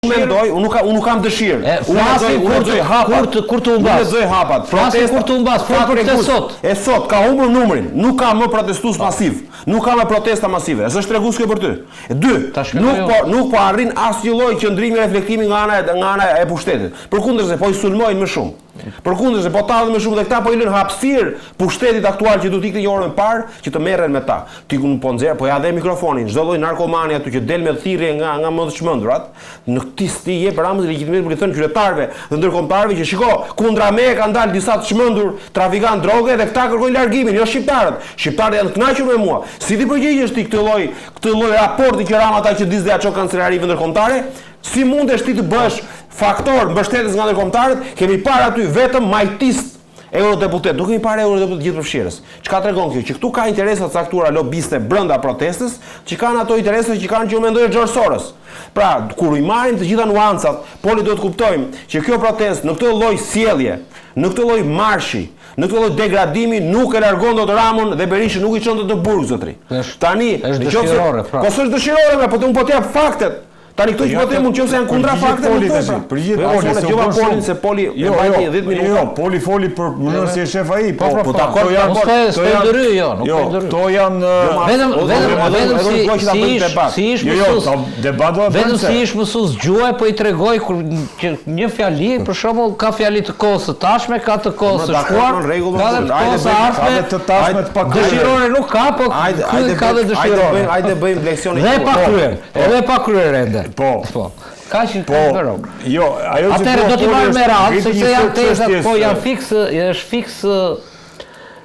Unë nuk kam dëshirë. Kur të humbas? Unë lexoj hapat. Flasim kur të humbas, për këtë sot. E sot ka humbur numrin. Nuk ka më protestues masiv. Nuk ka më protesta masive. Është tregues kjo për ty. E dy, nuk po arrin asnjë lloj qëndrimi reflektimi nga ana e pushtetit. Përkundërse po i sulmojnë më shumë. Përkundërse po tallen më shumë dhe këta po i lënë hapësirë pushtetit aktual që duhet ikte një orë më parë që të merren me ta. Ti ku po nxjerr, po ja dhe mikrofonin, çdo lloj narkomani aty që del me thirrje nga më të çmendurat, në këtë sti jep Ramës legjitimitet për të thënë qytetarëve dhe ndërkombëtarëve që shiko, kundra me kanë dalë disa të çmendur trafikantë droge dhe këta kërkojnë largimin, jo shqiptarët. Shqiptarët janë të kënaqur me mua. Si ti përgjigjesh ti këtë lloj raporti që Rama ata që disë ato kancelarive ndërkombëtare? Si mundesh ti të bësh faktor mbështetës nga ndërkombëtarët? Kemi parë aty vetëm majtist eurodeputet, nuk kemi parë eurodeputet gjithë përfshirës. Çka tregon kjo? Që këtu ka interesa të caktuara lobiste brenda protestës, që kanë ato interesa që kanë që mendojë George Soros. Pra, kur i marrin të gjitha nuancat, poli duhet të kuptojmë që kjo protestë në këtë lloj sjellje, në këtë lloj marshi, në këtë lloj degradimi nuk e largon dot Ramon dhe Berishën nuk i çon dot në burg zotri. Tani, dëshirore, po s'është dëshirore, po të po t'jap faktet. Tani këto që po them unë nëse janë kundra fakteve të tjera. Përgjigjet Poli, se Poli e mbajti 10 minuta. Jo, Poli foli për mënyrën si e shef ai. Po dakor, nuk këto janë vetëm si ish vetëm si ish mësues gjuhë po i tregoj kur një fjali për shembull ka fjali të kohës së tashme, ka të kohës së shkuar, ka të tashme të pakryer. Dëshirore nuk ka, po ka dhe dëshirore. Hajde bëjmë leksionin. Dhe pa kryer, edhe pa kryer ende. Po. Ka që të verok. Jo, ajo që atëherë do t'i marrë me radhë, sepse janë tezat, po janë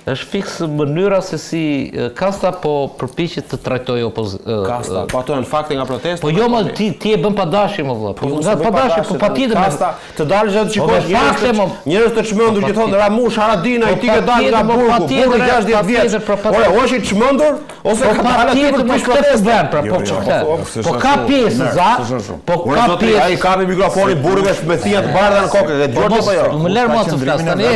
është fiks mënyra se si Kasta po përpiqet të trajtojë opozitën. Kasta, po ato janë fakte nga protesta. Po jo, më ti e bën padashje më vëlla. Po nga padashje, po patjetër Kasta të dalësh atë shikosh njerëz të çmendur që thonë Ramush Haradina i tikë dal nga burgu, burgu 60 vjeç. Ora, o është i çmendur ose ka dalë aty për të protestë? Po ka pjesë za, po ka pjesë. Ai ka me mikrofonin burrëve me thia të bardha në kokë, e dëgjoj apo jo? Më lër mua të flas tani.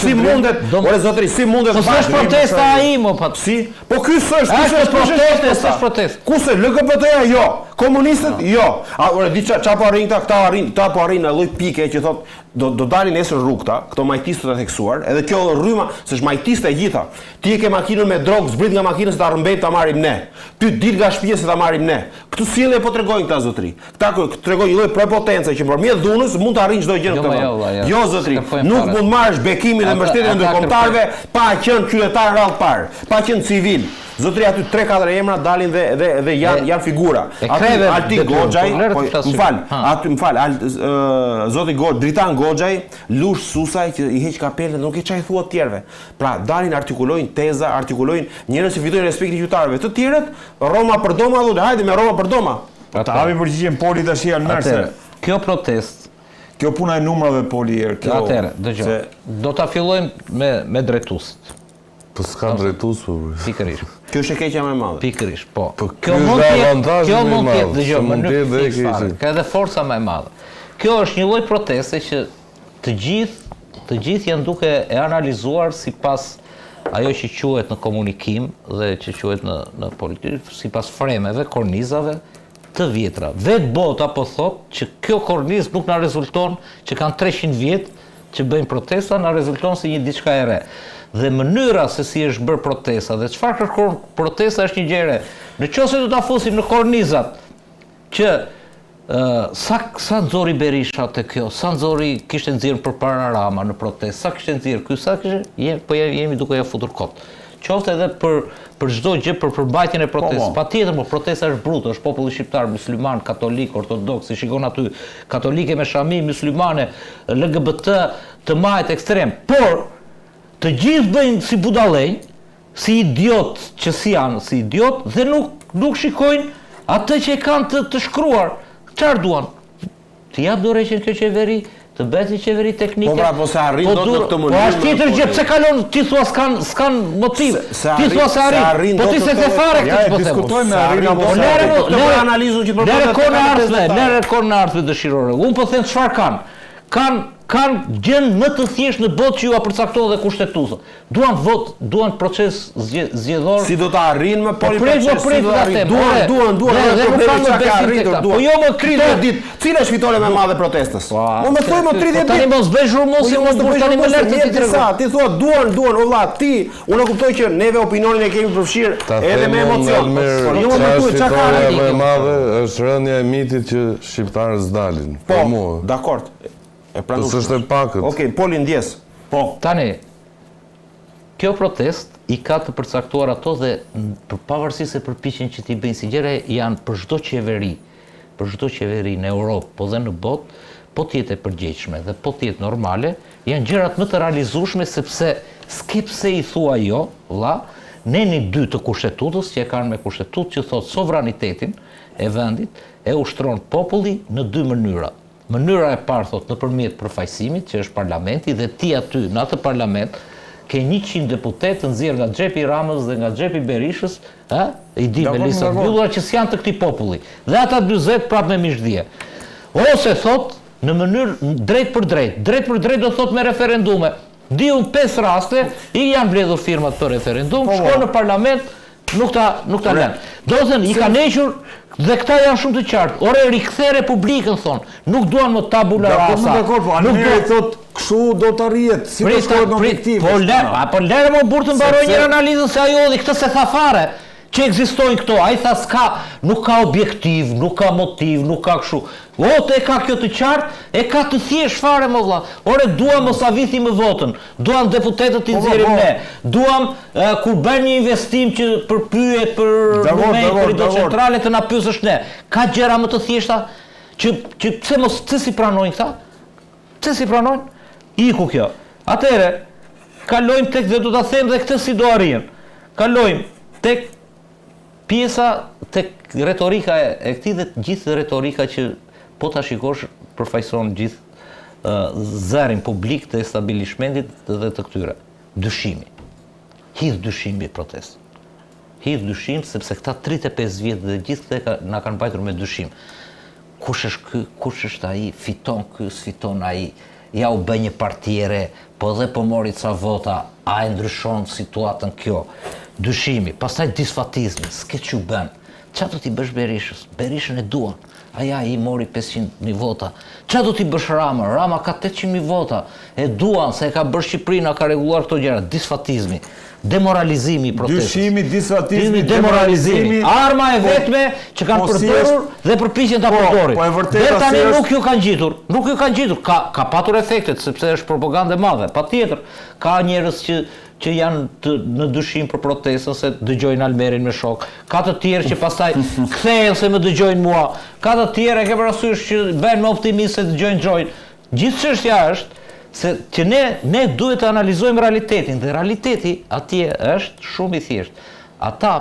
Si mundet? Ore zotri, si mundet? Po s'është protesta ai më pat. Si? Po ky s'është protestë. Ku se LGBT-ja jo, komunistët jo. Ore di çfarë po arrin këta po arrin në lloj pike që thotë do dalin nesër rrugta, këto majtistët e theksuar, edhe kjo rryma, se është majtistë e gjitha. Ti e ke makinën me drogë, zbrit nga makinës ta rrëmbejt ta marrim ne. Pyet dil nga shtëpia se ta marrim ne. Këtu sjellje po tregojnë këta zotri. Këta tregojnë një lloj prepotence që përmjet dhunës mund të arrinj çdo gjë në këtë vend. Jo zotri, nuk mund marrësh bekimin dhe mbështetjen e ndërkombëtarëve pa qenë qytetar rrallë parë, pa qenë civil. Zotri aty 3-4 emra dalin dhe janë figura. Altin Goxhaj, zoti Dritan Goxhaj, Lush Susaj që i heq kapelën, nuk e çaj thua të tjerëve. Pra dalin artikulojnë teza, artikulojnë njerëz që fitojnë respektin e qytetarëve. Të tjerët Roma për doma, hajde me Roma për doma. Ta hapi përgjigjen Poli tash janë merse. Kjo protestë, kjo puna e numrave Poli erë. Atëherë, dëgjoj. Do ta fillojmë me drejtuesit. Po s'ka drejtues po. Pikërisht. Kjo është e keqja më e madhe. Pikërisht, po. Kjo mund të jetë, dëgjoj, mënyrë ka edhe forca më e madhe. Kjo është një lloj proteste që të gjithë janë duke e analizuar sipas ajo që quhet në komunikim dhe që quhet në politikë, sipas fremeve, kornizave të vjetra. Vetë bota po thotë që kjo kornizë nuk na rezulton që kanë 300 vjet që bëjnë protesta, na rezulton si një diçka e re. Dhe mënyra se si është bërë protesta dhe çfarë kërkon protesta është një gjë e re. Nëse do ta fusim në kornizat që sa nxori Berisha te kjo, sa nxori kishte nxjerr përpara Rama në protestë, sa kishte nxjerr ky, sa kishte, po jemi duke ja futur kot. Qoftë edhe për çdo gjë për përbajtjen e protestës. Patjetër, po protesta është brutë, është populli shqiptar, musliman, katolik, ortodoks, shikon aty katolike me shami, muslimane, LGBT, të majt ekstrem. Por të gjithë bëjnë si budallëj, si idiot që janë si idiot dhe nuk shikojnë atë që e kanë të shkruar. Çfarë duan? Të jap dorë që kjo qeveri, të bëhet një qeveri teknike. Po pra, po se arrin dot në këtë mënyrë. Po është tjetër gjë, pse kalon ti thua s'kan motiv. Ti thua se arrin. Po ti se the fare këtë po them. Diskutojmë me arrin apo lere analizën që lere kon ardhme dëshirore. Unë po them çfarë kanë. kanë gjën më të thjeshtë në botë që ju a përcakton dhe kushtetuesa. Duan proces zgjedhor. Si do ta arrin më po duan po jo më 30 ditë. Cila është fitore më e madhe protestës? Mo më thuaj më 30 ditë. Tani mos bëj zhurmosin, mos bëj tani më lart ti tregoj. Ti thua duan o vlla ti. Unë e kuptoj që neve opinionin e kemi përfshirë edhe me emocion. Jo më thuaj çka ka më e madhe është rënja e mitit që shqiptarët s'dalin. Po, dakord. Po s'është e pakët. Okej, Poli ndjes. Po. Tani, kjo protest i ka të përcaktuar ato dhe pavarësisht se përpiqen që t'i bëjnë si gjëra janë për çdo qeveri në Europë, po dhe në botë, po t'jetë e përgjegjshme dhe po t'jetë normale, janë gjërat më të realizueshme sepse s'ke pse i thua jo, vëlla, neni 2 të kushtetutës që e kanë me kushtetutë që thotë sovranitetin e vendit e ushtron populli në 2 mënyra. Mënyra e parë thot nëpërmjet përfaqësimit, që është parlamenti, dhe ti aty në atë parlament ke 100 deputet të nxjerrë nga xhepi i Ramës dhe nga xhepi i Berishës, i di me lista të mbyllura që s'janë të këtij populli. Dhe ata 40 prapë me mishdhje. Ose thot në mënyrë drejt për drejt do thot me referendume. Diun 5 raste i janë mbledhur firmat për referendum, shkon në parlament, nuk ta lën. Do të thënë i kanë hequr. Dhe këta janë shumë të qartë. Ore rikthe Republikën thonë, nuk duan më tabula rasa. Nuk thot kështu do të arrihet, si do shkohet në objektiv. Po lere më burë të mbaroj një analizën se ajo dhe këtë se tha fare që ekzistojnë këto. Ai tha s'ka, nuk ka objektiv, nuk ka motiv, nuk ka kështu. Te e ka kjo të qartë, e ka të thjesht fare më vlla. Ore duam mos aviti më votën, duam deputetët të nxjerrim ne. Duam kur bën një investim që përpyet për hidrocentrale të na pyesësh ne. Ka gjëra më të thjeshta që pse si pranojnë këta? Pse si pranojnë? Iku kjo. Atëherë kalojmë tek dhe do ta them dhe këtë si do arrijnë. Kalojmë tek pjesa tek retorika e këtij dhe gjithë retorika që po ta shikosh përfaqëson gjithë zërin publik të establishmentit dhe të këtyre. Dyshimi. Hidh dyshimi protest. Hidh dyshim sepse këta 35 vjet dhe gjithë këta na kanë mbajtur me dyshim. Kush është ky, kush është ai, fiton ky, s'fiton ai. Ja u bë një partiere, po dhe po mori ca vota, a e ndryshon situatën kjo. Dyshimi, pastaj disfatizmi, s'ke që bën. Qa do t'i bësh Berishës? Berishën e duan. Aja i mori 500.000 vota. Qa do t'i bësh Rama? Rama ka 800.000 vota. E duan, se e ka bërë Shqipërinë, ka reguluar këto gjëra. Disfatizmi, demoralizimi i protestës. Dyshimi, disfatizmi, demoralizimi. Arma e vetme që kanë përdorur dhe përpiqen ta përdorin. Dhe tani nuk ju kanë gjitur. Nuk ju kanë gjitur. Ka patur efektet, sepse është propagandë e madhe. Patjetër, ka njerëz që janë në dyshim për protestën se dëgjojnë Almerin me shok. Ka të tjerë që pastaj kthehen se më dëgjojnë mua. Ka të tjerë e ke parasysh që bëjnë me optimist se dëgjojnë Xhoin. Gjithë çështja është se që ne duhet të analizojmë realitetin dhe realiteti atje është shumë i thjeshtë. Ata,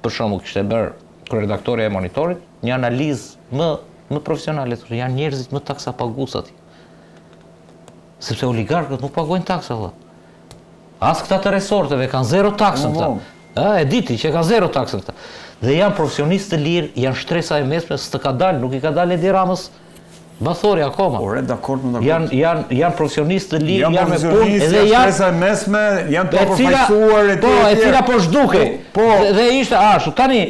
për shembull, kishte bërë kryeredaktorja e Monitorit një analizë më profesionale, janë njerëzit më taksapagues aty. Sepse oligarkët nuk pagojnë taksa valla. As këta të resorteve kanë 0 taksën këta. E diti që kanë 0 taksën këta. Dhe janë profesionistë të lirë, janë shtresa e mesme, s'të ka dalë, nuk i ka dalë Edi Ramës bathori akoma. Janë profesionistë të lirë, janë me punë, edhe janë shtresa e mesme, janë të përfaqësuar e cila po zhduke. Dhe ishte ashtu. Tani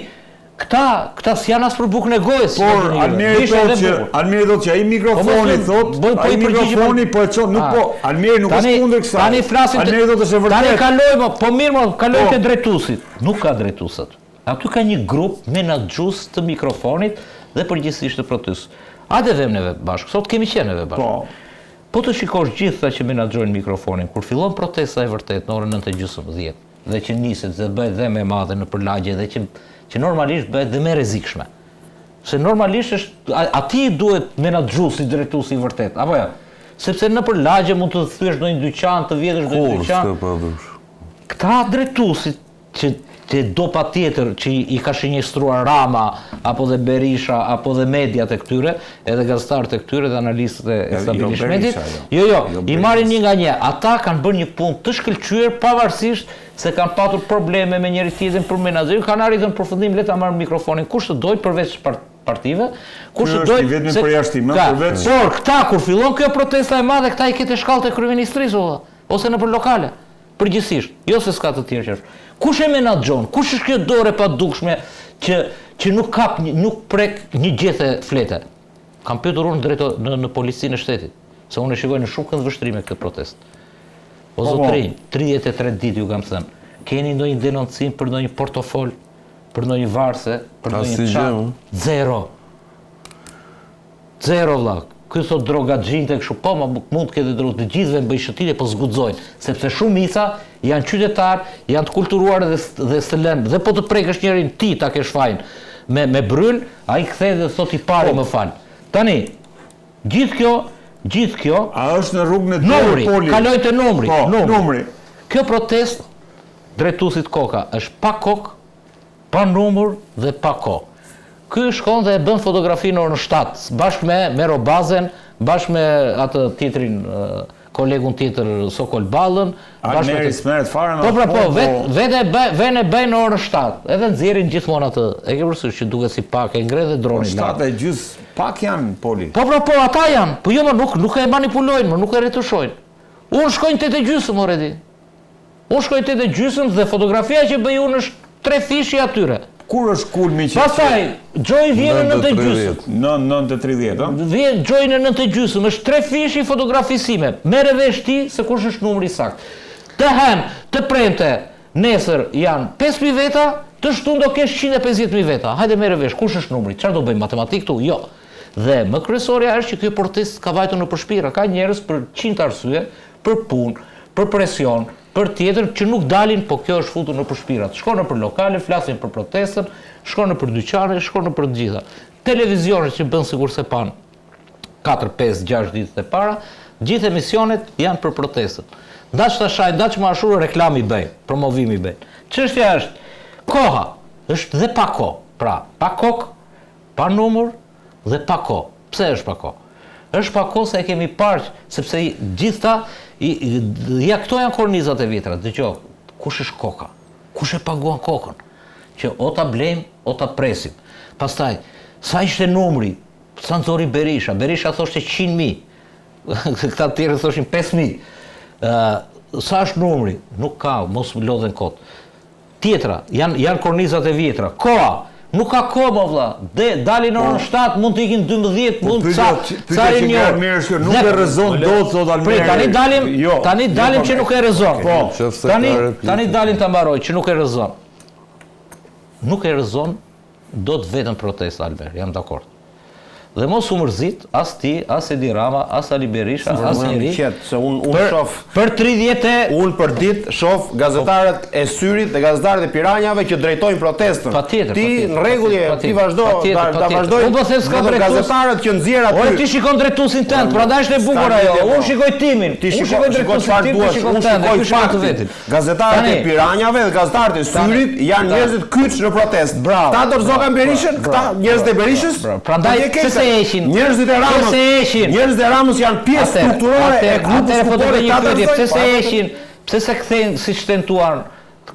këta s'janë as për bukën e gojës. Por Almeri thotë që ai mikrofoni thotë, ai mikrofoni po e çon, nuk po, Almeri nuk është kundër kësaj. Tani flasim. Almeri thotë se vërtet. Tani kalojmë, po mirë, kalojmë te drejtuesit. Nuk ka drejtuesat. Aty ka një grup menaxhues të mikrofonit dhe përgjithsisht të protestës. Hajde vëmë neve bashkë, sot kemi qenë neve bashkë. Po të shikosh gjithë ata që menaxhojnë mikrofonin, kur fillon protesta e vërtet në orën 9:30 dhe që niset dhe bëhet dhe më e madhe në përlagje dhe që normalisht bëhet dhe më rrezikshme. Se normalisht është aty duhet menaxhuesi, drejtuesi i vërtet, apo jo? Sepse në përlagje mund të thyesh në një dyqan, të vjetësh në një dyqan. Këta drejtuesit që do patjetër që i ka shënjestruar Rama apo dhe Berisha apo dhe mediat e këtyre, edhe gazetarët e këtyre dhe analistët e establishmentit. I marrin një nga një. Ata kanë bërë një punë të shkëlqyer pavarësisht se kanë patur probleme me njëri tjetrin për menaxhim, kanë arritur në përfundim le ta marrin mikrofonin kush të dojë përveç partive, kush është i vetmi përjashtim, por këta kur fillon kjo protesta e madhe, këta i ketë shkallët e kryeministrisë ose nëpër lokale, përgjithsisht, jo se s'ka të tjerë që është. Kush e menaxhon? Kush është kjo dorë e padukshme që nuk prek një gjethe flete? Kam pyetur unë drejt në policinë e shtetit, se unë e shikoj në shumë këndvështrime këtë protestë. O zotrinj, 33 ditë ju kam thënë. Keni ndonjë denoncim për ndonjë portofol, për ndonjë varse, për ndonjë çak? Zero vlla. Ky thot drogaxhin tek kështu, po mund të ketë drogë, të gjithëve bëjnë shëtitje, po zguxojnë, sepse shumica janë qytetarë, janë të kulturuar dhe të lënë, dhe po të prekësh njërin ti ta kesh fajin me bryl, ai kthehet dhe thot i pari më fal. Tani, gjithë kjo, a është në rrugën e numri, kaloj te numri. Numri. Kjo protestë drejtuesit koka është pa kokë, pa numër dhe pa kohë. Ky shkon dhe e bën fotografi në orën 7, bashkë me Robazen, bashkë me atë tjetrin, kolegun tjetër Sokol Ballën, bashkë me smeret fare me. Po, vjen e bën në orën 7, edhe nxjerrin gjithmonë atë. E ke përsëri që duket si pak, e ngre dhe dronin. 7:30 pak janë poli. Po, ata janë, po jo nuk e manipulojnë, nuk e retushojnë. Unë shkojnë 8:30 oredi. Unë shkoj 8:30 dhe fotografia që bëj unë është 3 fishi atyre. Kur është kulmi që... Pastaj, Gjoj vjen në 9:30. Në 9:30, a? Vjen Gjoj në 9:30, është 3 fishi fotografisime. Merre vesh ti se kush është numri sakt. Të hen, të premte, nesër janë 5.000 veta, të shtun do kesh 150.000 veta. Hajde merre vesh, kush është numri? Çfarë do bëjmë matematik këtu? Jo. Dhe më kryesorja është që ky protest ka vajtur në përshpira. Ka njerëz për 100 arsye, për punë, për presion, për tjetër që nuk dalin, po kjo është futur në përshpirat. Shkon në për lokale, flasin për protestën, shkon në për dyqane, shkon në për gjitha. Televizionet që bën sikur se pan 4, 5, 6 ditët e para, gjithë emisionet janë për protestën. Ndaç tashaj, ndaç më ashur reklami bëjnë, promovimi bëjnë. Çështja është koha, është dhe pa kohë. Pra, pa kokë, pa numër dhe pa kohë. Pse është pa kohë? Është pa kohë se e kemi parë, sepse gjithta ja këto janë kornizat e vjetra. Dëgjoj, kush është koka? Kush e paguan kokën? Që o ta blejmë, o ta presim. Pastaj, sa ishte numri? Sa nxori Berisha? Berisha thoshte 100.000. Këta të tjerë thoshin 5.000. Sa është numri? Nuk ka, mos më lodhen kot. Tjetra, janë kornizat e vjetra. Koha, nuk ka kohë më vlla. Dalin në orën 7, mund të ikin 12, mund të carin një orë. Nuk e rrezon dot thot Almeri. Tani dalim që nuk e rrezon. Tani dalim ta mbaroj që nuk e rrezon. Nuk e rrezon dot vetëm protesta Alber, jam dakord. Dhe mos u mërzit as ti, as Edi Rama, as Ali Berisha, as njeri. Se unë shoh për 30 unë për ditë shoh gazetarët e Syrit dhe gazetarët e Piranjave që drejtojnë protestën. Patjetër. Ti në rregull je, ti vazhdo, ta vazhdoj. Unë po them s'ka gazetarët që nxjerr aty. Ore ti shikon drejtuesin tënd, prandaj është e bukur ajo. Unë shikoj timin. Ti shikoj drejtuesin tënd, ti shikon tënd, ti shikon të vetin. Gazetarët e Piranjave dhe gazetarët e Syrit janë njerëz të kyç në protestë. Ta dorëzokan Berishën, këta njerëzit e Berishës. Prandaj njerëzit e Ramës, njerëzit e Ramës janë pjesë strukturore e grupit fotografik. Pse se heqin? Pse se kthejnë siç tentuan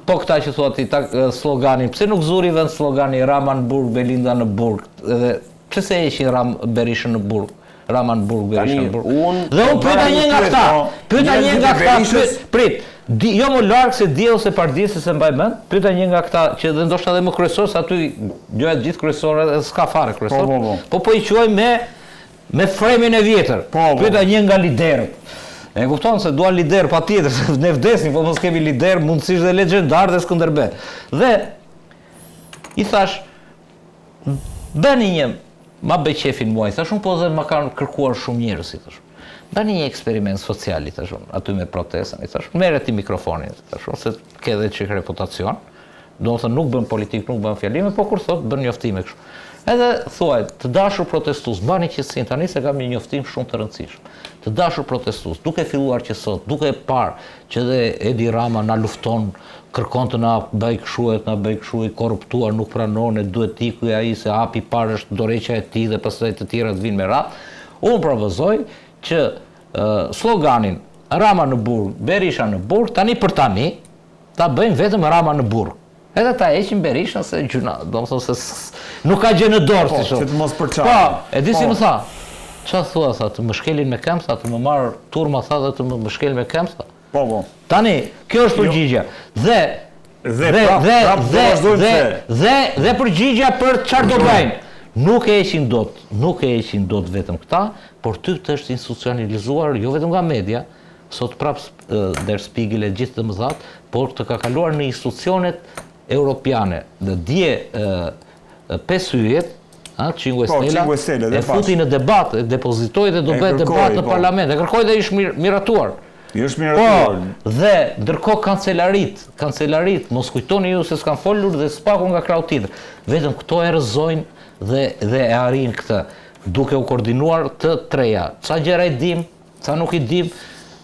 po këta që thotë sloganin? Pse nuk zuri vend slogani Rama në burg, Belinda në burg? Edhe pse se heqin Berishën në burg? Rama në burg, Berisha në burg. Dhe unë pyeta një nga këta. Prit. Jo më larg se dia ose pardia se mbaj mend, pyeta një nga këta që dhe ndoshta edhe më kryesor se aty gjëja gjithë kryesorë s'ka fare kryesor. Po i quaj me fremin e vjetër. Pyeta një nga liderët. E kupton se duan lider patjetër, se ne vdesim, po mos kemi lider, mundësisht dhe legjendar dhe Skënderbeu. Dhe i thash, bëni një, ma bëj qefin muaj, thash unë po dhe ma kanë kërkuar shumë njerëz, i thash. Bëni një eksperiment social, i thash unë, aty me protestën, i thash, merret ti mikrofonin, i thash unë, se ke dhe çik reputacion, do të thënë nuk bën politik, nuk bën fjalime, po kur thot bën njoftime kështu. Edhe thuaj, të dashur protestues, mbani qetësinë tani se kam një njoftim shumë të rëndësishëm. Të dashur protestues, duke filluar që sot, duke parë që dhe Edi Rama na lufton, kërkon të na bëj kështu, i korruptuar, nuk pranon, duhet iku ai se hapi parë është dorëqja e tij dhe pastaj të tjerat vinë me radhë. Unë propozoj që sloganin Rama në burg, Berisha në burg, tani për tani ta bëjmë vetëm Rama në burg. Edhe ta heqin Berishën se gjuna, do më thonë se nuk ka gjë në dorë, si shumë. Që të mos përçarë. Po, e di si më tha, qa thua, tha, të më shkelin me këmë, tha, të më marë turma, tha, dhe të më shkelin me këmë, tha. Po. Tani, kjo është përgjigja. Dhe përgjigja për çfarë do bëjnë. Nuk e heqin dot vetëm këta, por ty të është institucionalizuar jo vetëm nga media, sot prapë Der Spiegel e gjithë të mëdhat, por të ka kaluar në institucionet europiane. Dhe dje 5 yjet, 5 Stella, e futi në debat, e depozitoi dhe do bëhet debat në parlament, e kërkoi dhe ishë miratuar. Po, dhe ndërkohë kancelarit, mos kujtoni ju se s'kan folur dhe s'paku nga krau tjetër. Vetëm këto e rëzojnë dhe e arrin këtë, duke u koordinuar të treja. Ca gjëra i dim, ca nuk i dim,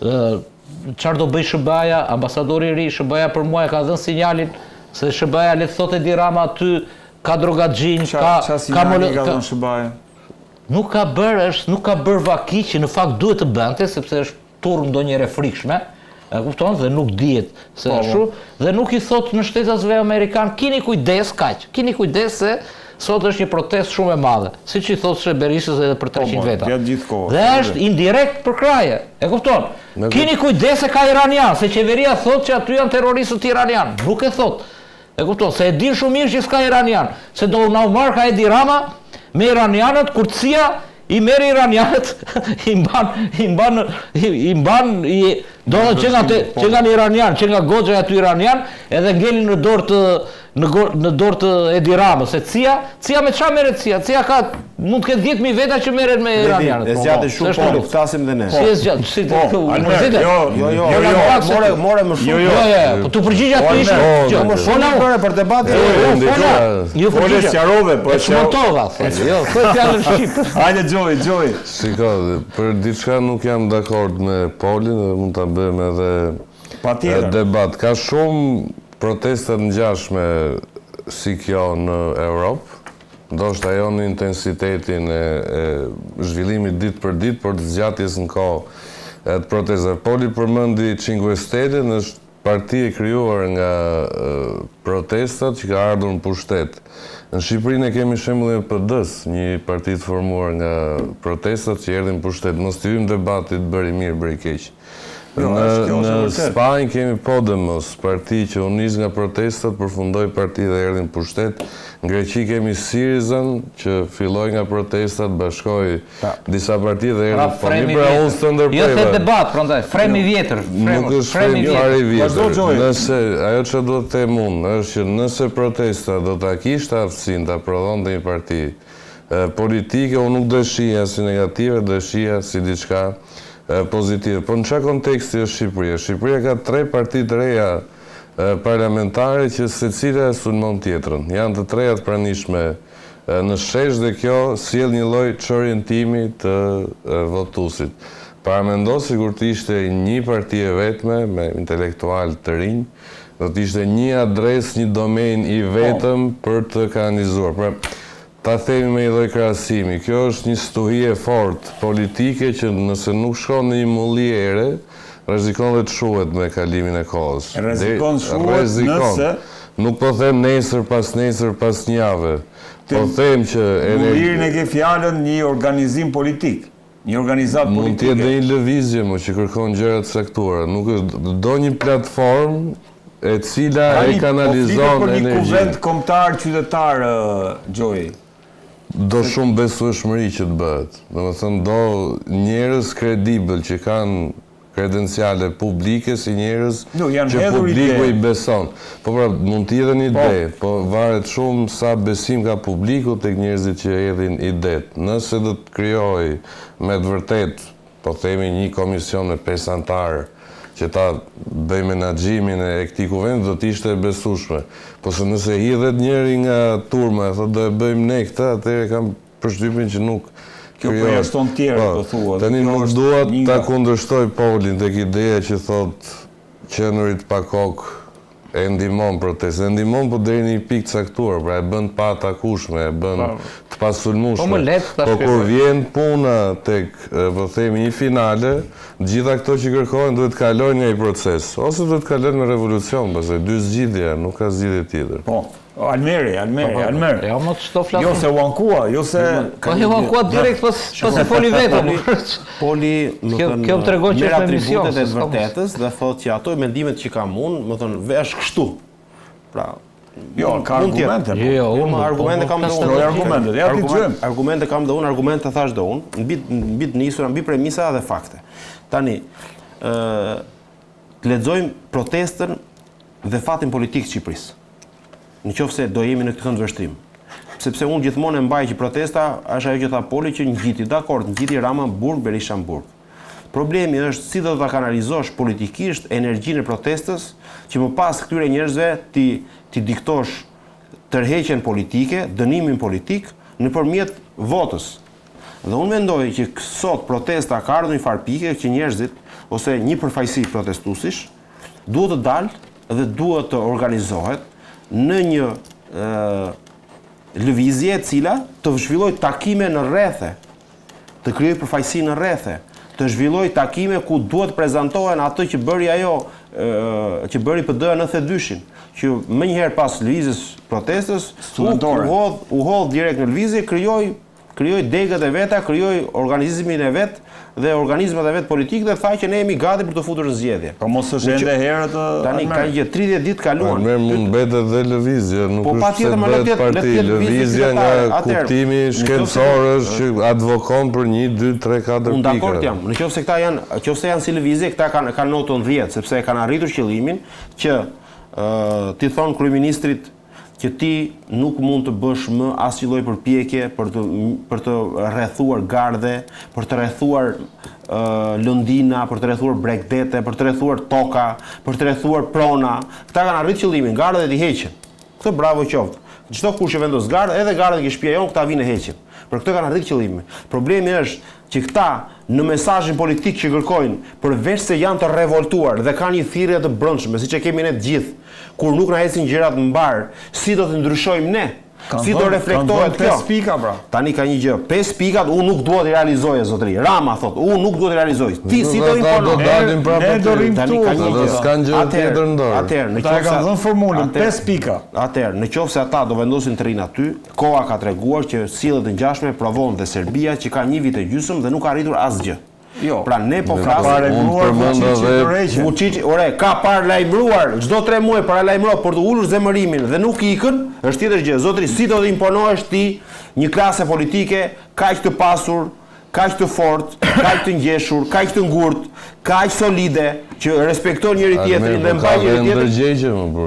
çfarë do bëj SBA-ja, ambasadori i ri SBA-ja për mua e ka dhënë sinjalin se SBA-ja le të thotë Edi Rama aty ka drogaxhin, ka SBA-ja. Nuk ka bërë vaki që në fakt duhet të bënte sepse është turm ndonjëre frikshme, e kupton, dhe nuk dihet se ashtu, dhe nuk i thot në Shtetet Bashkuara Amerikan, keni kujdes kaq, keni kujdes se sot është një protestë shumë e madhe, siç i thotë Berishës edhe për 300 veta. Dhe është indirekt për kraje, e kupton? Keni kujdes se ka iranian, se qeveria thotë që aty janë terroristët iranian, nuk e thotë. E kupton, se e din shumë mirë që s'ka iranian, se do na marr ka Edi Rama me iranianët kurcia i merë iranianët, i mban, do që nga në iranian, që nga goxha aty iranian, edhe ngelin në dorë të Edi Ramës, se CIA me qa meret CIA? CIA ka, mund të ketë 10.000 veta që meret me iranianët. E zgjatë shumë, po, ftasim dhe ne. Si e zgjatë, si të mërzite? More më shumë. Po të përgjigja të ishë. Fola për debati. Fole sjarove, po e shmontova. Jo, këtë fjallën Shqipë. Hajde, Gjoj. Si ka, për diçka nuk jam dakord me Polin, dhe mund të bëjmë edhe debat. Ka shumë protestat ngjashme si kjo në Europë, ndoshta jo në intensitetin e zhvillimit ditë për ditë, por të zgjatjes në kohë të protestave. Poli përmendi 5 Stelle, është parti e krijuar nga protestat që ka ardhur në pushtet. Në Shqipërinë kemi shembullin e PD-s, një parti të formuar nga protestat që erdhin në pushtet. Mos të hyjmë debatit bëri mirë, bëri keq. Në Spanjë kemi Podemos, parti që u nis nga protestat, përfundoi parti dhe erdhi në pushtet. Në Greqi kemi Syrizën, që filloi nga protestat, bashkoi disa parti dhe erdhi po mi pra ullës të ndërprejve. Jo the debat, prandaj, fremi vjetër. Nuk është fremi fare i vjetër. Nëse, ajo që do të them unë, është që nëse protesta do të kishte aftësinë të prodhonte një parti politike, unë nuk dëshija si negative, dëshija si diçka pozitive. Por në çfarë konteksti është Shqipëria? Shqipëria ka 3 parti të reja parlamentare që secila e sulmon tjetrën. Janë të treja të pranishme në shesh dhe kjo sjell një lloj çorientimi të votuesit. Paramendo sikur të ishte një parti e vetme me intelektual të rinj, do të ishte një adresë, një domen i vetëm për të kanalizuar. Pra, ta themi me një lloj krahasimi, kjo është një stuhi e fortë politike që nëse nuk shkon në një mulli ere, rrezikon dhe të shuhet me kalimin e kohës. Rrezikon nëse... Nuk po them nesër pas një jave. Po them që... Mullirin e ke fjalën një organizim politik. Një organizat politike. Mund t'jetë dhe një lëvizje që kërkon gjërat saktuara. Nuk është do një platformë e cila e kanalizon energji. Një kuvend kombëtar qytetar, Gjoj. Do shumë besueshmëri që të bëhet. Domethënë do njerëz kredibël që kanë kredenciale publike si njerëz që publiku i beson. Po pra, mund të jetë një ide, po varet shumë sa besim ka publiku tek njerëzit që hedhin idet. Nëse do të krijoj me të vërtet, po themi një komision me 5 antarë që ta bëj menaxhimin e këtij kuvendi, do të ishte e besueshme. Po se nëse hidhet njëri nga turma e thotë do e bëjmë ne këtë, atëherë kam përshtypjen që nuk kjo përjashton tjerë, po thua. Tani nuk dua ta kundërshtoj Polin tek ideja që thotë qenurit pa kokë e ndihmon protestën, e ndihmon po deri në një pikë caktuar, pra e bën të pa atakueshme, e bën të pasulmueshme. Po kur vjen puna tek, po themi, një finale, gjitha këto që kërkojnë duhet të kalojnë nga një proces, ose duhet të kalojnë në revolucion, pastaj dy zgjidhje, nuk ka zgjidhje tjetër. Po. Almeri. Jo, më të shto flasë. Jo se u ankua, jo se... Po u ankua direkt pas e foli vetëm. Poli, kjo më tregon që është emision. Merr atributet e të vërtetës dhe thotë që ato mendimet që kam unë, më thonë, vesh kështu. Pra, jo, ka argumente. Jo, unë argumente kam dhe unë. Argumente, ja ti gjëm. Argumente kam dhe unë, argumente thash dhe unë, mbi të nisura, mbi premisa dhe fakte. Tani, të lexojmë protestën dhe fatin politik të Shqipërisë. Në qoftë se do jemi në këtë këndvështrim. Sepse unë gjithmonë e mbaj që protesta është ajo që tha Poli që ngjiti, dakord, ngjiti Rama në Burg, Berisha në Burg. Problemi është si do ta kanalizosh politikisht energjinë e protestës që më pas këtyre njerëzve ti diktosh tërheqjen politike, dënimin politik nëpërmjet votës. Dhe unë mendoj që sot protesta ka ardhur në një farë pike që njerëzit ose një përfaqësi protestuesish duhet të dalë dhe duhet të organizohet në një lëvizje e cila të zhvilloj takime në rrethe, të krijoj përfaqësi në rrethe, të zhvilloj takime ku duhet prezantohen atë që bëri ajo, që bëri PD-ja 92-shin, që më njëherë pas lëvizjes protestës u hodh direkt në lëvizje, krijoi degët e veta, krijoi organizimin e vet dhe organizmat e vet politikë dhe tha që ne jemi gati për të futur në zgjedhje. Po mos është ende herët tani ka një 30 ditë kaluan. Almer mund mbetet edhe lëvizje, nuk është se bëhet parti, lëvizja nga kuptimi shkencor është që advokon për 1, 2, 3, 4 pika. Unë dakord jam. Nëse janë si lëvizje, këta kanë notën 10, sepse kanë arritur qëllimin që ti thon kryeministrit që ti nuk mund të bësh më asnjë lloj përpjekje për të rrethuar Gardhe, për të rrethuar Lëndina, për të rrethuar Bregdete, për të rrethuar Toka, për të rrethuar Prona. Këta kanë arritur qëllimin, Gardhe ti heqën. Këtë bravo qoftë. Çdo kush që vendos Gardhe, edhe Gardhe që shtëpia jon, këta vinë heqën. Për këtë kanë arritur qëllimin. Problemi është që këta në mesazhin politik që kërkojnë, përveç se janë të revoltuar dhe kanë një thirrje të brendshme, siç e kemi ne të gjithë, kur nuk na ecin gjërat mbar, si do të ndryshojmë ne? Si do reflektohet kjo? 5 pika, pra. Tani ka një gjë, 5 pikat unë nuk dua të realizoj, zotëri. Rama thot, unë nuk dua të realizoj. Ti si do imponon? Ne do rrim tani ka një gjë. S'kan gjë tjetër në dorë. Atëherë, në qoftë kanë dhënë formulën 5 pika. Atëherë, në qoftë se ata do vendosin të rinë aty, koha ka treguar që sillet e ngjashme provon dhe Serbia që ka 1 vit e gjysmë dhe nuk ka arritur asgjë. Jo. Pra ne po flasim Vučić, ore, ka parë lajmëruar, çdo 3 muaj para lajmëruar për të ulur zemërimin dhe nuk ikën, është tjetër gjë. Zotri, si do të imponohesh ti një klasë politike kaq të pasur, kaq të fortë, kaq të ngjeshur, kaq të ngurtë, kaq solide që respekton njëri tjetrin dhe mbajnë njëri tjetrin?